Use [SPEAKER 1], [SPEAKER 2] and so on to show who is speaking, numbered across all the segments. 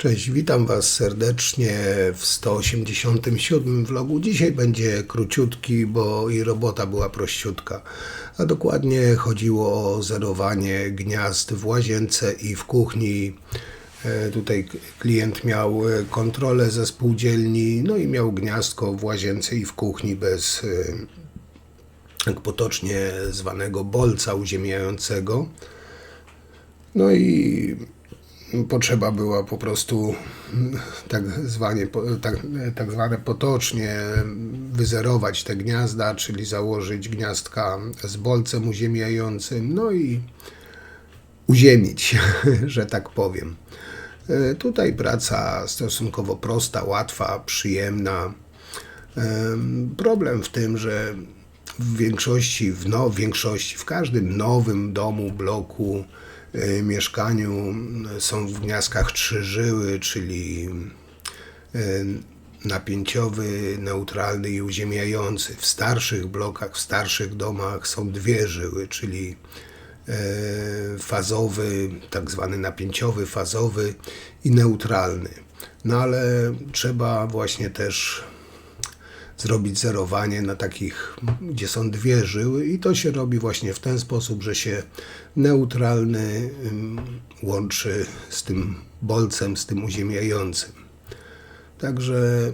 [SPEAKER 1] Cześć, witam Was serdecznie w 187 vlogu. Dzisiaj będzie króciutki, bo i robota była prościutka. A dokładnie chodziło o zerowanie gniazd w łazience i w kuchni. Tutaj klient miał kontrolę ze spółdzielni, no i miał gniazdko w łazience i w kuchni bez, jak potocznie zwanego, bolca uziemiającego. No i potrzeba była po prostu tak zwane potocznie wyzerować te gniazda, czyli założyć gniazdka z bolcem uziemiającym, no i uziemić, że tak powiem. Tutaj praca stosunkowo prosta, łatwa, przyjemna. Problem w tym, że w każdym nowym domu, bloku, mieszkaniu są w gniazdkach 3 żyły, czyli napięciowy, neutralny i uziemiający. W starszych blokach, w starszych domach są 2 żyły, czyli fazowy, tak zwany napięciowy, fazowy i neutralny. No ale trzeba właśnie też zrobić zerowanie na takich, gdzie są 2 żyły, i to się robi właśnie w ten sposób, że się neutralny łączy z tym bolcem, z tym uziemiającym. Także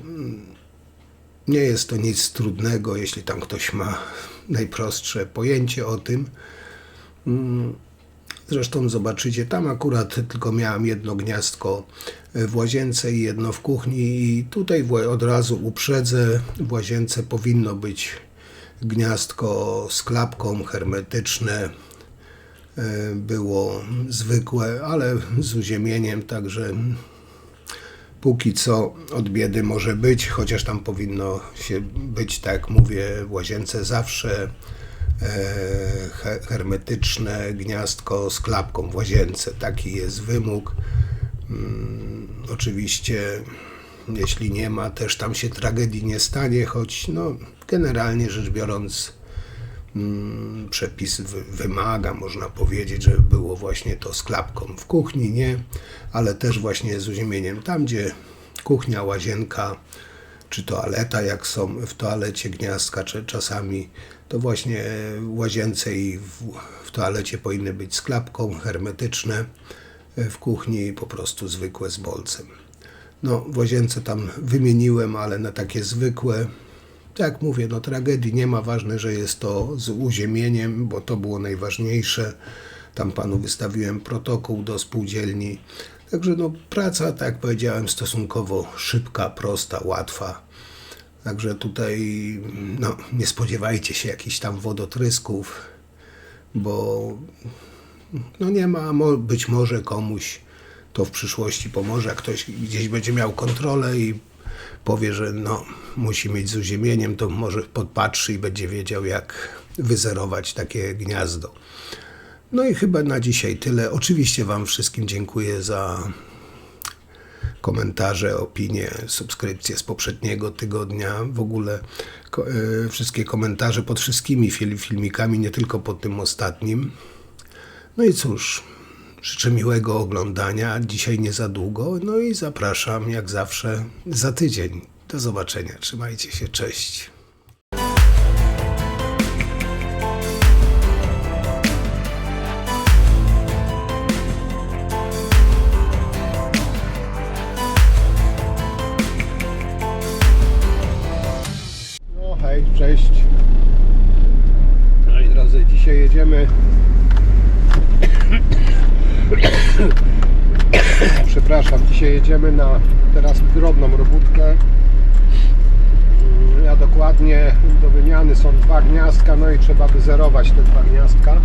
[SPEAKER 1] nie jest to nic trudnego, jeśli tam ktoś ma najprostsze pojęcie o tym. Zresztą zobaczycie, tam akurat tylko miałem jedno gniazdko w łazience i jedno w kuchni, i tutaj od razu uprzedzę, w łazience powinno być gniazdko z klapką, hermetyczne, było zwykłe, ale z uziemieniem, także póki co od biedy może być, chociaż tam powinno się być, tak jak mówię, w łazience zawsze hermetyczne gniazdko z klapką w łazience. Taki jest wymóg. Oczywiście jeśli nie ma, też tam się tragedii nie stanie, choć no, generalnie rzecz biorąc przepis wymaga, można powiedzieć, żeby było właśnie to z klapką. W kuchni nie, ale też właśnie z uziemieniem. Tam, gdzie kuchnia, łazienka czy toaleta, jak są w toalecie gniazdka, czy czasami, to właśnie w łazience i w toalecie powinny być z klapką, hermetyczne, w kuchni po prostu zwykłe z bolcem. No, w łazience tam wymieniłem, ale na takie zwykłe. Tak jak mówię, no tragedii nie ma, ważne, że jest to z uziemieniem, bo to było najważniejsze. Tam panu wystawiłem protokół do spółdzielni. Także no, praca, tak jak powiedziałem, stosunkowo szybka, prosta, łatwa. Także tutaj no, nie spodziewajcie się jakichś tam wodotrysków, bo no nie ma, być może komuś to w przyszłości pomoże, jak ktoś gdzieś będzie miał kontrolę i powie, że no, musi mieć z uziemieniem, to może podpatrzy i będzie wiedział, jak wyzerować takie gniazdo. No i chyba na dzisiaj tyle. Oczywiście Wam wszystkim dziękuję za komentarze, opinie, subskrypcje z poprzedniego tygodnia. W ogóle wszystkie komentarze pod wszystkimi filmikami, nie tylko pod tym ostatnim. No i cóż, życzę miłego oglądania. Dzisiaj nie za długo. No i zapraszam jak zawsze za tydzień. Do zobaczenia. Trzymajcie się. Cześć. Hej, cześć. Moi drodzy, dzisiaj jedziemy dzisiaj jedziemy na teraz drobną robótkę. A dokładnie do wymiany są 2 gniazdka, no i trzeba wyzerować te 2 gniazdka,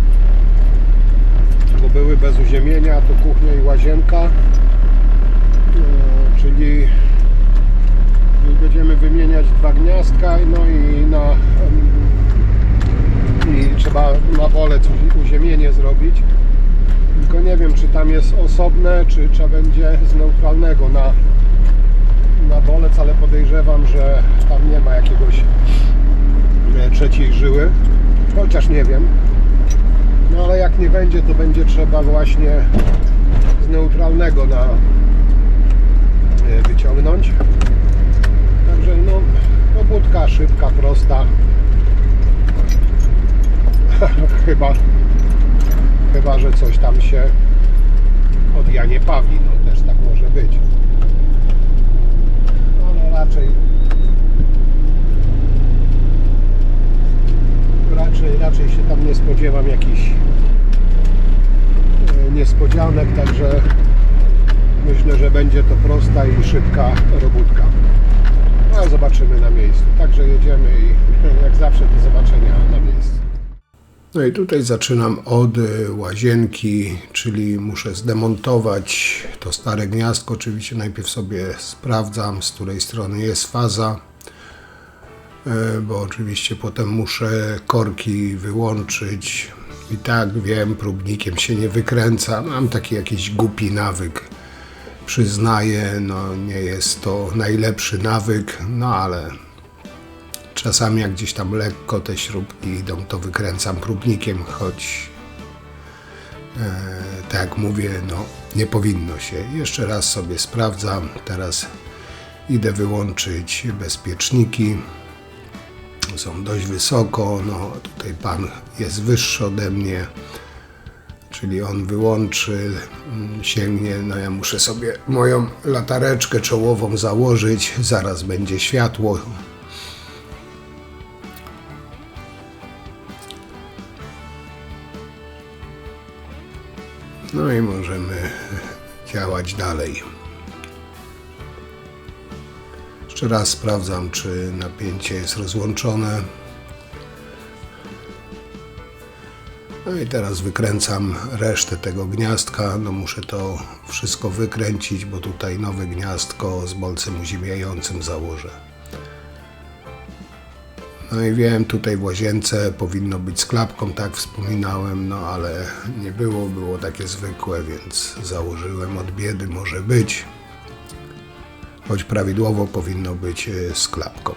[SPEAKER 1] bo były bez uziemienia, to kuchnia i łazienka, czyli będziemy wymieniać 2 gniazdka, no i trzeba na bolec uziemienie zrobić. Tylko nie wiem, czy tam jest osobne, czy trzeba będzie z neutralnego na bolec, ale podejrzewam, że tam nie ma jakiegoś 3. żyły, chociaż nie wiem. No ale jak nie będzie, to będzie trzeba właśnie z neutralnego wyciągnąć. Także no, robótka szybka, prosta. chyba, że coś tam się od Janie Pawli, no też tak może być. Ale raczej się tam nie spodziewam jakichś niespodzianek, także myślę, że będzie to prosta i szybka robótka. No, zobaczymy na miejscu. Także jedziemy i jak zawsze do zobaczenia na miejscu. No i tutaj zaczynam od łazienki, czyli muszę zdemontować to stare gniazdko. Oczywiście najpierw sobie sprawdzam, z której strony jest faza, bo oczywiście potem muszę korki wyłączyć. I tak wiem, próbnikiem się nie wykręca. Mam taki jakiś głupi nawyk. Przyznaję, no nie jest to najlepszy nawyk, no ale czasami jak gdzieś tam lekko te śrubki idą, to wykręcam próbnikiem, choć tak jak mówię, no nie powinno się. Jeszcze raz sobie sprawdzam, teraz idę wyłączyć bezpieczniki. Są dość wysoko, no tutaj pan jest wyższy ode mnie, czyli on wyłączy, sięgnie, no ja muszę sobie moją latareczkę czołową założyć, zaraz będzie światło. No i możemy działać dalej. Jeszcze raz sprawdzam, czy napięcie jest rozłączone. No i teraz wykręcam resztę tego gniazdka. No muszę to wszystko wykręcić, bo tutaj nowe gniazdko z bolcem uziemiającym założę. No i wiem, tutaj w łazience powinno być z klapką, tak wspominałem, no ale nie było, było takie zwykłe, więc założyłem od biedy, może być. Choć prawidłowo powinno być z klapką,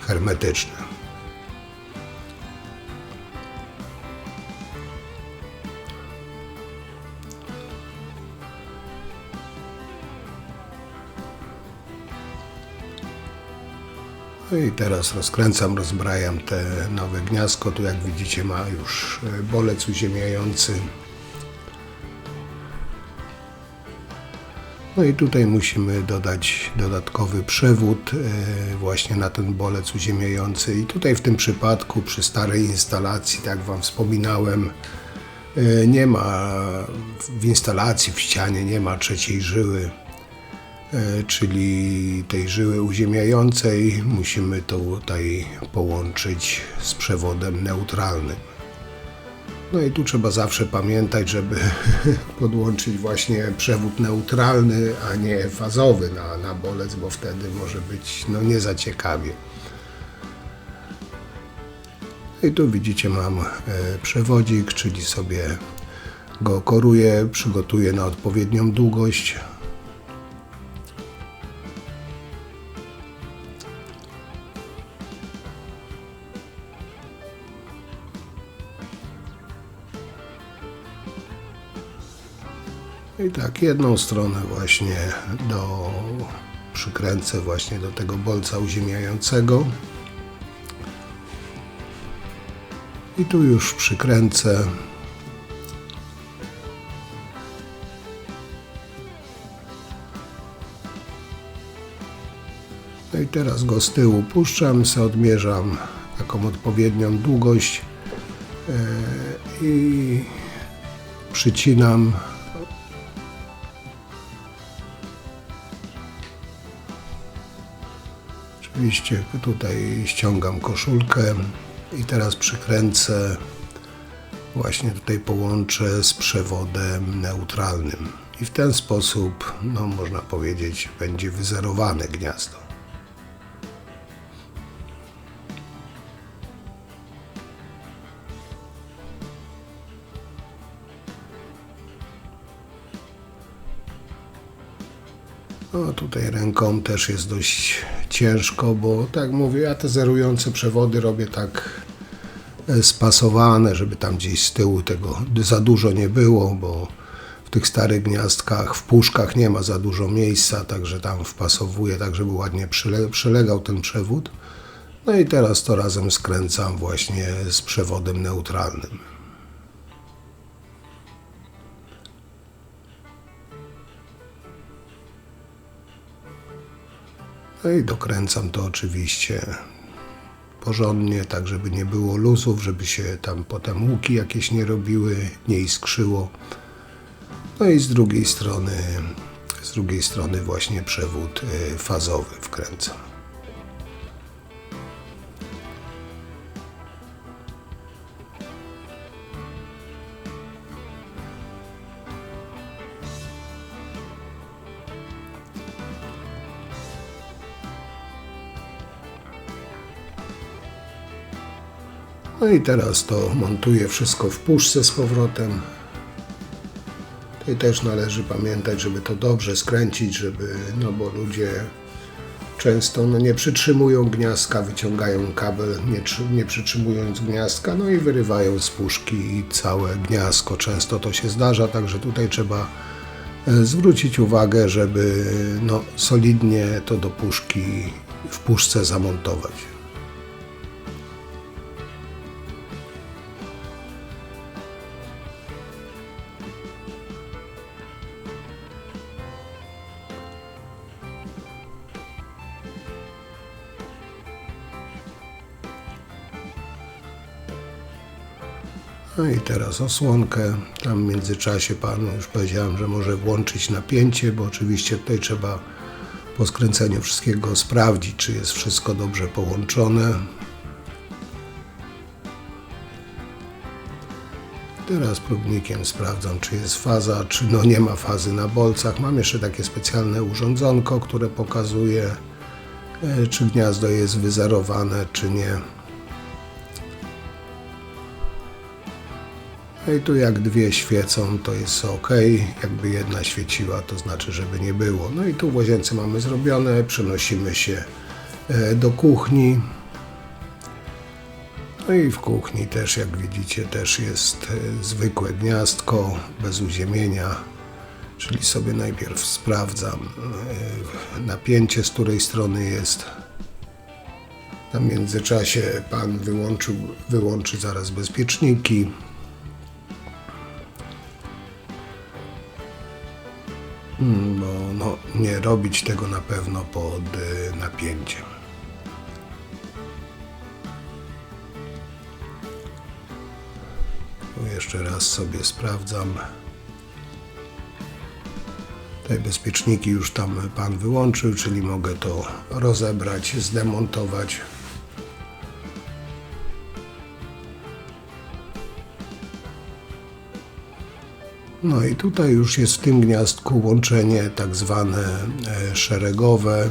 [SPEAKER 1] hermetyczne. No i teraz rozkręcam, rozbrajam te nowe gniazdko. Tu jak widzicie ma już bolec uziemiający. No i tutaj musimy dodać dodatkowy przewód właśnie na ten bolec uziemiający. I tutaj w tym przypadku przy starej instalacji, tak jak Wam wspominałem, nie ma w instalacji, w ścianie nie ma trzeciej żyły, czyli tej żyły uziemiającej. Musimy to tutaj połączyć z przewodem neutralnym. No i tu trzeba zawsze pamiętać, żeby podłączyć właśnie przewód neutralny, a nie fazowy na bolec, bo wtedy może być no nie za ciekawie. I tu widzicie, mam przewodzik, czyli sobie go koruję, przygotuję na odpowiednią długość. I tak jedną stronę właśnie przykręcę właśnie do tego bolca uziemiającego. I tu już przykręcę. No i teraz go z tyłu puszczam, sobie odmierzam taką odpowiednią długość i przycinam. Oczywiście tutaj ściągam koszulkę i teraz przykręcę, właśnie tutaj połączę z przewodem neutralnym i w ten sposób, no można powiedzieć, będzie wyzerowane gniazdo. No tutaj ręką też jest dość ciężko, bo tak mówię, ja te zerujące przewody robię tak spasowane, żeby tam gdzieś z tyłu tego za dużo nie było, bo w tych starych gniazdkach, w puszkach nie ma za dużo miejsca, także tam wpasowuję, tak żeby ładnie przylegał ten przewód. No i teraz to razem skręcam właśnie z przewodem neutralnym. No i dokręcam to oczywiście porządnie, tak żeby nie było luzów, żeby się tam potem łuki jakieś nie robiły, nie iskrzyło. No i z drugiej strony właśnie przewód fazowy wkręcam. No i teraz to montuję wszystko w puszce z powrotem. Tutaj też należy pamiętać, żeby to dobrze skręcić, no bo ludzie często nie przytrzymują gniazdka, wyciągają kabel nie przytrzymując gniazdka, no i wyrywają z puszki całe gniazdko. Często to się zdarza, także tutaj trzeba zwrócić uwagę, żeby solidnie to do puszki w puszce zamontować. No i teraz osłonkę. Tam w międzyczasie panu już powiedziałem, że może włączyć napięcie, bo oczywiście tutaj trzeba po skręceniu wszystkiego sprawdzić, czy jest wszystko dobrze połączone. Teraz próbnikiem sprawdzam, czy jest faza, czy nie ma fazy na bolcach. Mam jeszcze takie specjalne urządzonko, które pokazuje, czy gniazdo jest wyzerowane, czy nie. No i tu jak dwie świecą, to jest ok. Jakby jedna świeciła, to znaczy, żeby nie było. No i tu w łazience mamy zrobione. Przenosimy się do kuchni. No i w kuchni też, jak widzicie, też jest zwykłe gniazdko bez uziemienia. Czyli sobie najpierw sprawdzam napięcie, z której strony jest. W międzyczasie pan wyłączy zaraz bezpieczniki. Bo nie robić tego na pewno pod napięciem. Tu jeszcze raz sobie sprawdzam. Te bezpieczniki już tam pan wyłączył, czyli mogę to rozebrać, zdemontować. No i tutaj już jest w tym gniazdku łączenie tak zwane szeregowe,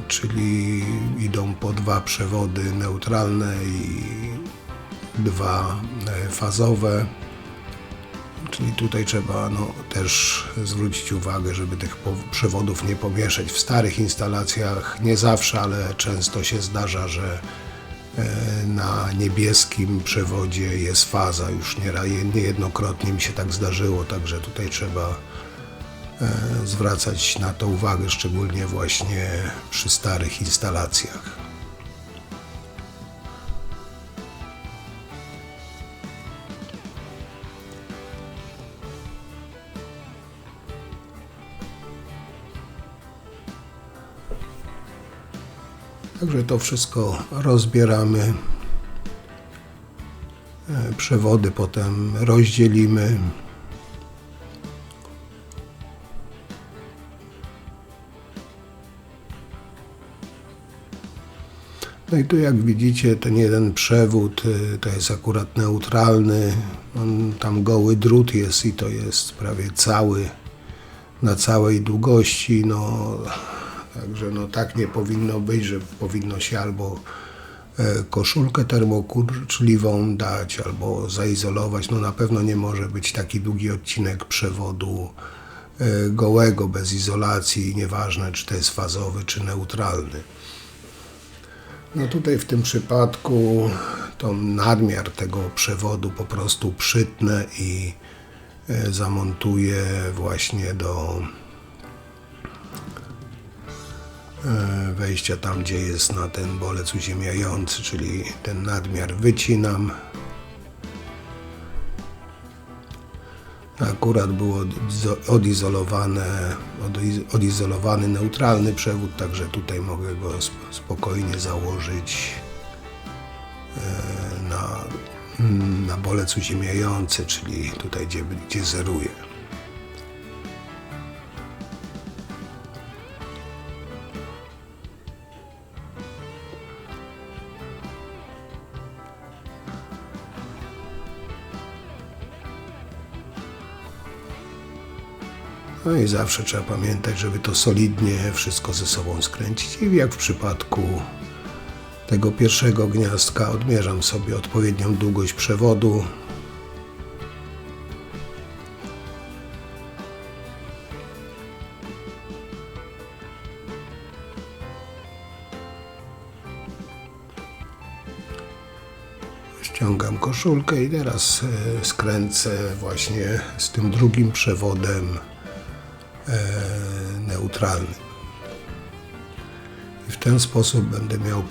[SPEAKER 1] czyli idą po dwa przewody neutralne i dwa fazowe. Czyli tutaj trzeba też zwrócić uwagę, żeby tych przewodów nie pomieszać. W starych instalacjach nie zawsze, ale często się zdarza, że na niebieskim przewodzie jest faza. Już niejednokrotnie mi się tak zdarzyło, także tutaj trzeba zwracać na to uwagę, szczególnie właśnie przy starych instalacjach. Także to wszystko rozbieramy, przewody potem rozdzielimy. No i tu jak widzicie, ten jeden przewód to jest akurat neutralny, tam goły drut jest i to jest prawie cały, na całej długości, także tak nie powinno być, że powinno się albo koszulkę termokurczliwą dać, albo zaizolować. Na pewno nie może być taki długi odcinek przewodu gołego, bez izolacji, nieważne czy to jest fazowy, czy neutralny. Tutaj w tym przypadku to nadmiar tego przewodu po prostu przytnę i zamontuję właśnie do wejścia tam, gdzie jest na ten bolec uziemiający, czyli ten nadmiar wycinam. Akurat był odizolowany neutralny przewód, także tutaj mogę go spokojnie założyć na bolec uziemiający, czyli tutaj, gdzie zeruję. No i zawsze trzeba pamiętać, żeby to solidnie wszystko ze sobą skręcić. I jak w przypadku tego pierwszego gniazdka odmierzam sobie odpowiednią długość przewodu. Ściągam koszulkę i teraz skręcę właśnie z tym drugim przewodem neutralnym. I w ten sposób będę miał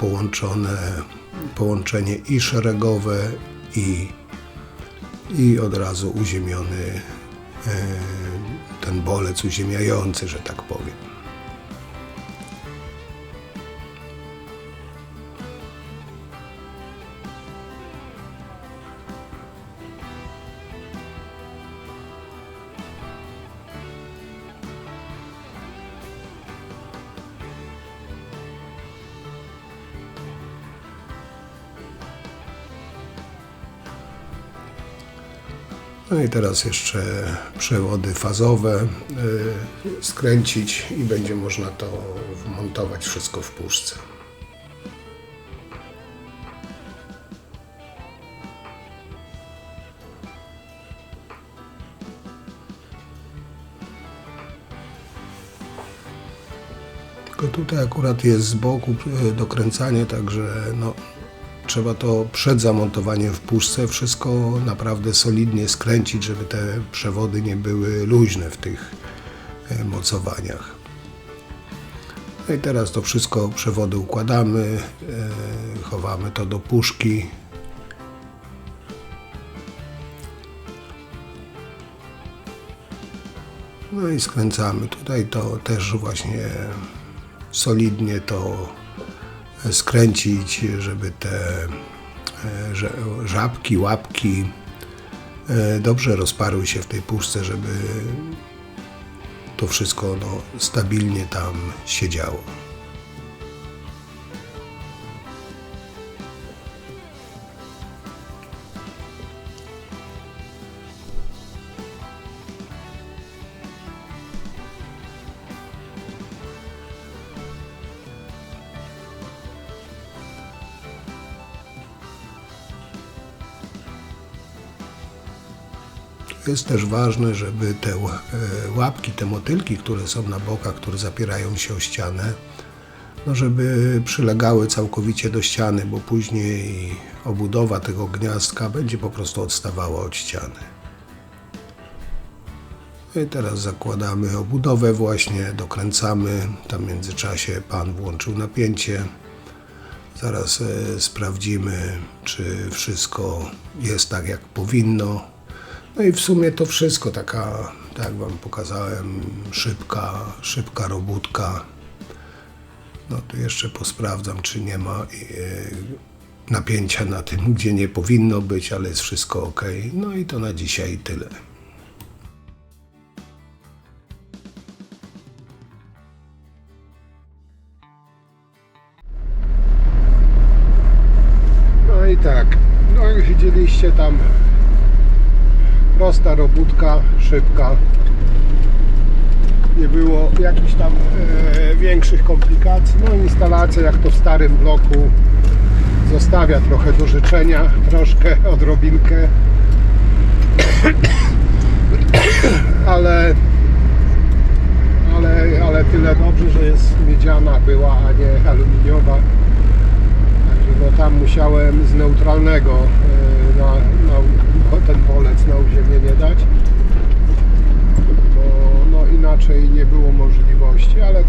[SPEAKER 1] połączenie i szeregowe, i od razu uziemiony ten bolec uziemiający, że tak powiem. No i teraz jeszcze przewody fazowe skręcić i będzie można to wmontować wszystko w puszce. Tylko tutaj akurat jest z boku dokręcanie, także no, trzeba to przed zamontowaniem w puszce wszystko naprawdę solidnie skręcić, żeby te przewody nie były luźne w tych mocowaniach. No i teraz to wszystko, przewody układamy, chowamy to do puszki. No i skręcamy. Tutaj to też właśnie solidnie to skręcić, żeby te żabki, łapki dobrze rozparły się w tej puszce, żeby to wszystko stabilnie tam siedziało. Jest też ważne, żeby te łapki, te motylki, które są na bokach, które zapierają się o ścianę, no żeby przylegały całkowicie do ściany, bo później obudowa tego gniazdka będzie po prostu odstawała od ściany. I teraz zakładamy obudowę właśnie, dokręcamy. Tam w międzyczasie pan włączył napięcie. Zaraz sprawdzimy, czy wszystko jest tak, jak powinno. No i w sumie to wszystko taka, tak jak wam pokazałem, szybka robótka. No tu jeszcze posprawdzam, czy nie ma napięcia na tym, gdzie nie powinno być, ale jest wszystko ok. No i to na dzisiaj tyle. No i tak, no jak widzieliście, tam prosta robótka, szybka. Nie było jakichś tam większych komplikacji. No instalacja, jak to w starym bloku, zostawia trochę do życzenia, troszkę, odrobinkę. ale tyle dobrze, że jest miedziana była, a nie aluminiowa. Także no tam musiałem z neutralnego na ten bolec na uziemienie dać. inaczej nie było możliwości, ale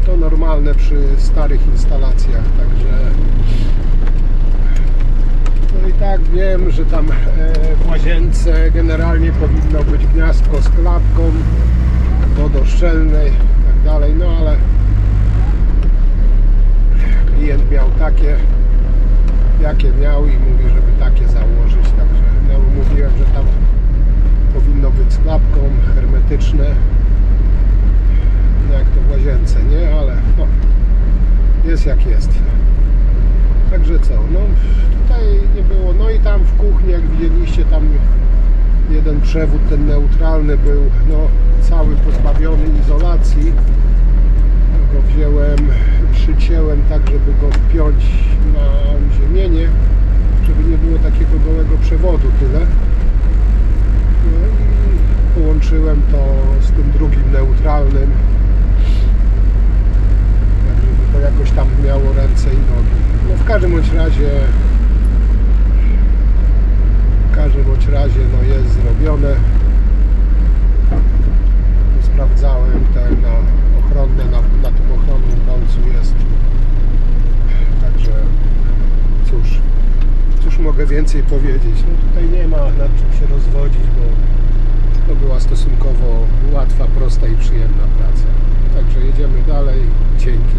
[SPEAKER 1] to normalne przy starych instalacjach, także no i tak wiem, że tam w łazience generalnie powinno być gniazdko z klapką wodoszczelnej i tak dalej, no ale klient miał takie, jakie miał i mówi, żeby takie założyć, także ja mu mówiłem, że tam powinno być z klapką, hermetyczne, no jak to w łazience, nie? Ale no, jest jak jest. Także co, no tutaj nie było, no i tam w kuchni, jak widzieliście, tam jeden przewód, ten neutralny był, no cały pozbawiony izolacji. Go wziąłem, przycięłem tak, żeby go wpiąć na uziemienie, żeby nie było takiego gołego przewodu tyle. No i połączyłem to z tym drugim neutralnym, tak żeby to jakoś tam miało ręce i nogi. No w każdym bądź razie no jest zrobione. Sprawdzałem te na ochronne, na tym ochronnym kolcu jest. Także cóż mogę więcej powiedzieć. No tutaj nie ma nad czym się rozwodzić, bo to była stosunkowo łatwa, prosta i przyjemna praca. Także jedziemy dalej. Dzięki.